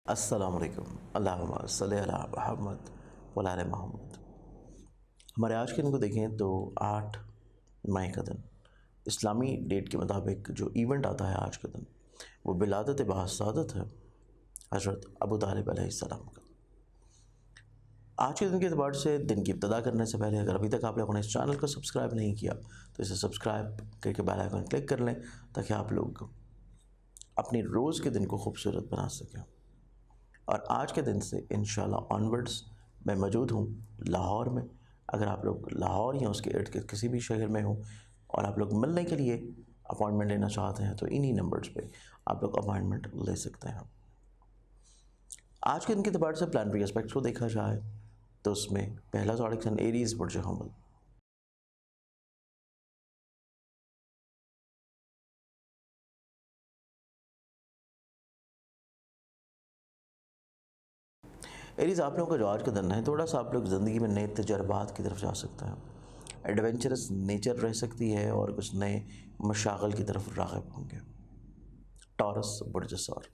अस्सलामुअलैकुम अल्लाहुम्मा सल्ली अला मुहम्मद व अला आले मोहम्मद। हमारे आज के दिन को देखें तो 8 मई का दिन इस्लामी डेट के मुताबिक जो इवेंट आता है आज का दिन वो विलादत बासादत है हज़रत अबू तालिब अलैहिस्सलाम का। आज के दिन के अतबार से दिन की इब्तिदा करने से पहले अगर अभी तक आप लोगों ने इस चैनल को सब्सक्राइब नहीं किया तो इसे सब्सक्राइब करके बेल आइकन क्लिक कर लें ताकि आप लोग अपनी रोज़ के दिन को खूबसूरत बना सकें। और आज के दिन से इंशाल्लाह ऑनवर्ड्स मैं मौजूद हूँ लाहौर में। अगर आप लोग लाहौर या उसके इर्द गिर्द किसी भी शहर में हो और आप लोग मिलने के लिए अपॉइंटमेंट लेना चाहते हैं तो इन्हीं नंबर्स पे आप लोग अपॉइंटमेंट ले सकते हैं। आज के दिन के अतबार से प्लानिटरी एस्पेक्ट्स को देखा जाए तो उसमें पहला ज़ोडिक साइन एरीज़ बुर्ज हमल। एरीज़ आप लोगों का जो आज का दिन है थोड़ा सा आप लोग ज़िंदगी में नए तजर्बात की तरफ जा सकते हैं। एडवेंचरस नेचर रह सकती है और कुछ नए मशागल की तरफ राग़िब होंगे। टॉरस बुर्ज सौर।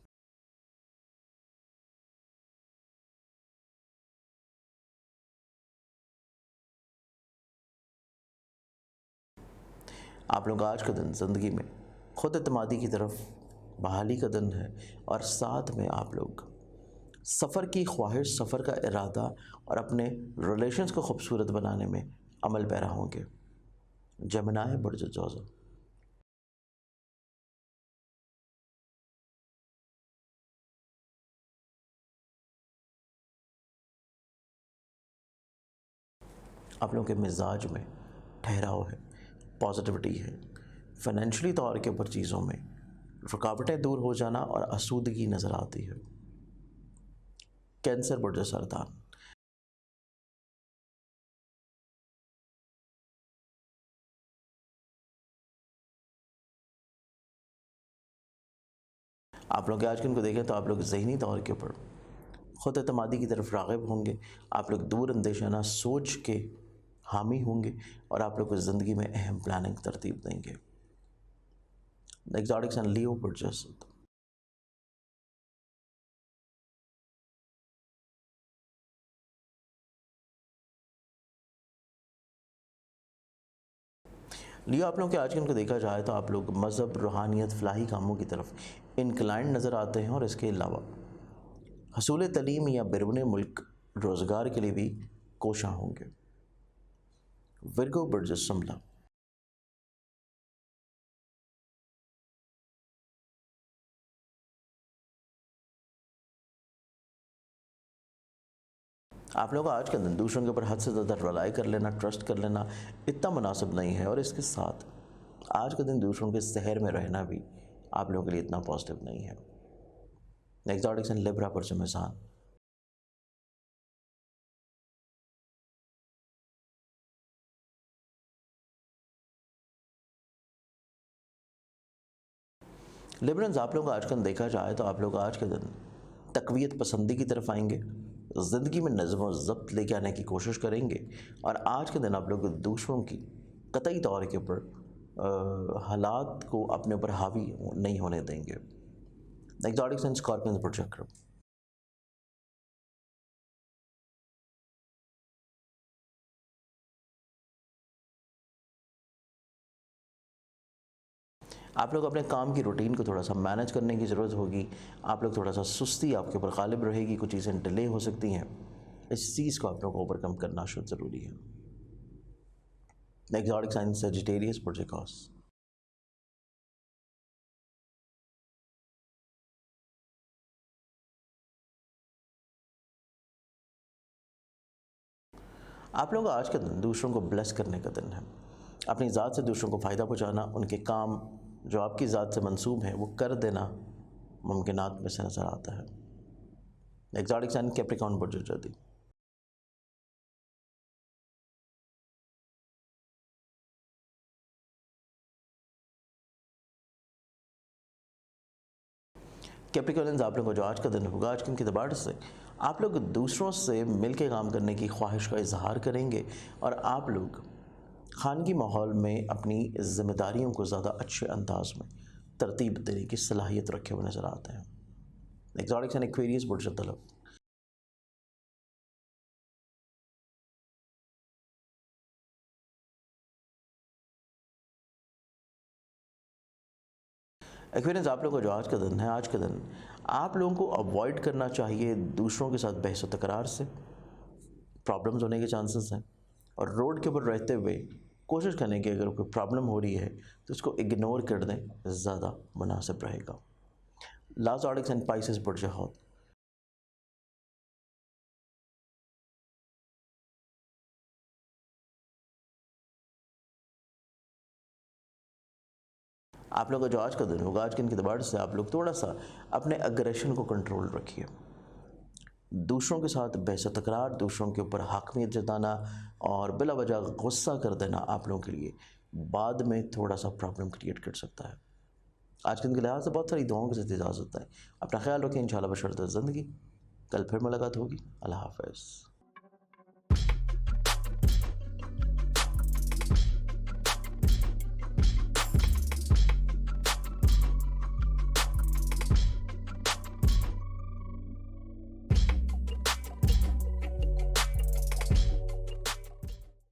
आप लोग आज का दिन ज़िंदगी में ख़ुद एतमादी की तरफ बहाली का दिन है और साथ में आप लोग सफ़र की ख्वाहिश, सफ़र का इरादा और अपने रिलेशंस को खूबसूरत बनाने में अमल पैरा होंगे। जमनाए बुर्ज जोज़ा। आप लोगों के मिजाज में ठहराव है, पॉजिटिविटी है, फाइनेंशियली तौर के ऊपर चीज़ों में रुकावटें दूर हो जाना और आसूदगी नज़र आती है। कैंसर बुर्ज सरदार। आप लोग आज के दिन को देखें तो आप लोग ज़हनी तौर के ऊपर ख़ुद एतमादी की तरफ राग़िब होंगे। आप लोग दूर अंदेशाना सोच के हामी होंगे और आप लोग को ज़िंदगी में अहम प्लानिंग तरतीब देंगे। एक्सोटिक सन लियो बुर्ज असद। लियो आप लोगों के आज के दिन को देखा जाए तो आप लोग मज़हब, रूहानियत, फ़लाही कामों की तरफ इनक्लाइंड नज़र आते हैं और इसके अलावा हसूल तलीम या बिरून मुल्क रोज़गार के लिए भी कोशां होंगे। विर्गो बुर्ज सुमला। आप लोगों का आज का दिन दूसरों के ऊपर हद से ज़्यादा रलाई कर लेना, ट्रस्ट कर लेना इतना मुनासिब नहीं है और इसके साथ आज का दिन दूसरों के शहर में रहना भी आप लोगों के लिए इतना पॉजिटिव नहीं है। एक्सोटिक सन लिब्रा बुर्ज मिज़ान। लिबरल्स आप लोगों का आज का दिन देखा जाए तो आप लोग आज के दिन तकवीत पसंदी की तरफ आएंगे, ज़िंदगी में नज़्म व ज़ब्त लेके आने की कोशिश करेंगे और आज के दिन आप लोग दूसरों की कतई तौर के ऊपर हालात को अपने ऊपर हावी नहीं होने देंगे। एक्सोटिक सन स्कॉर्पियन प्रोजेक्टर। आप लोग अपने काम की रूटीन को थोड़ा सा मैनेज करने की ज़रूरत होगी। आप लोग थोड़ा सा सुस्ती आपके ऊपर गालिब रहेगी, कुछ चीज़ें डिले हो सकती हैं। इस चीज़ को आप लोगों को ओवरकम करना शुद्ध ज़रूरी है। Exotic sign Sagittarius projects. आप लोगों का आज का दिन दूसरों को ब्लेस करने का दिन है। अपनी ज़ात से दूसरों को फ़ायदा पहुँचाना, उनके काम जो आपकी ज़ात से मंसूब हैं वो कर देना मुमकिनात में से नज़र आता है। एक्सोटिक साइन कैप्रिकॉर्न बुर्ज जदी। कैप्रिकॉर्नियंस आप लोगों को जो आज का दिन होगा, आज के दिन के अतबार से आप लोग दूसरों से मिल के काम करने की ख्वाहिश का इजहार करेंगे और आप लोग खानगी माहौल में अपनी ज़िम्मेदारियों को ज़्यादा अच्छे अंदाज में तरतीब देने की सलाहियत रखे हुए नज़र आते हैं। एक्सॉटिक्स एंड एक्वेरियस बुर्ज तलब। एक्वेरियंस आप लोगों का जो आज का दिन है, आज का दिन आप लोगों को अवॉइड करना चाहिए दूसरों के साथ बहस व तकरार से, प्रॉब्लम्स होने के चांसेस हैं। और रोड के ऊपर रहते हुए कोशिश करने की अगर कोई प्रॉब्लम हो रही है तो उसको इग्नोर कर दें, ज़्यादा मुनासिब रहेगा। लास्ट ऑडिक्स एंड पाइसेस बुर्ज हौत। आप लोग का जो आज का दिन होगा, आज के दिन के अतबार से आप लोग थोड़ा सा अपने अग्रेशन को कंट्रोल रखिए। दूसरों के साथ बहस तकरार, दूसरों के ऊपर हाकमियत जताना और बिला वजह गुस्सा कर देना आप लोगों के लिए बाद में थोड़ा सा प्रॉब्लम क्रिएट कर सकता है। आज के दिन के लिहाज से बहुत सारी दुआओं के साथ इजाज़त है। अपना ख्याल रखें, इंशाल्लाह बशर्ते ज़िंदगी। कल फिर मुलाकात होगी। अल्लाह हाफ़िज़।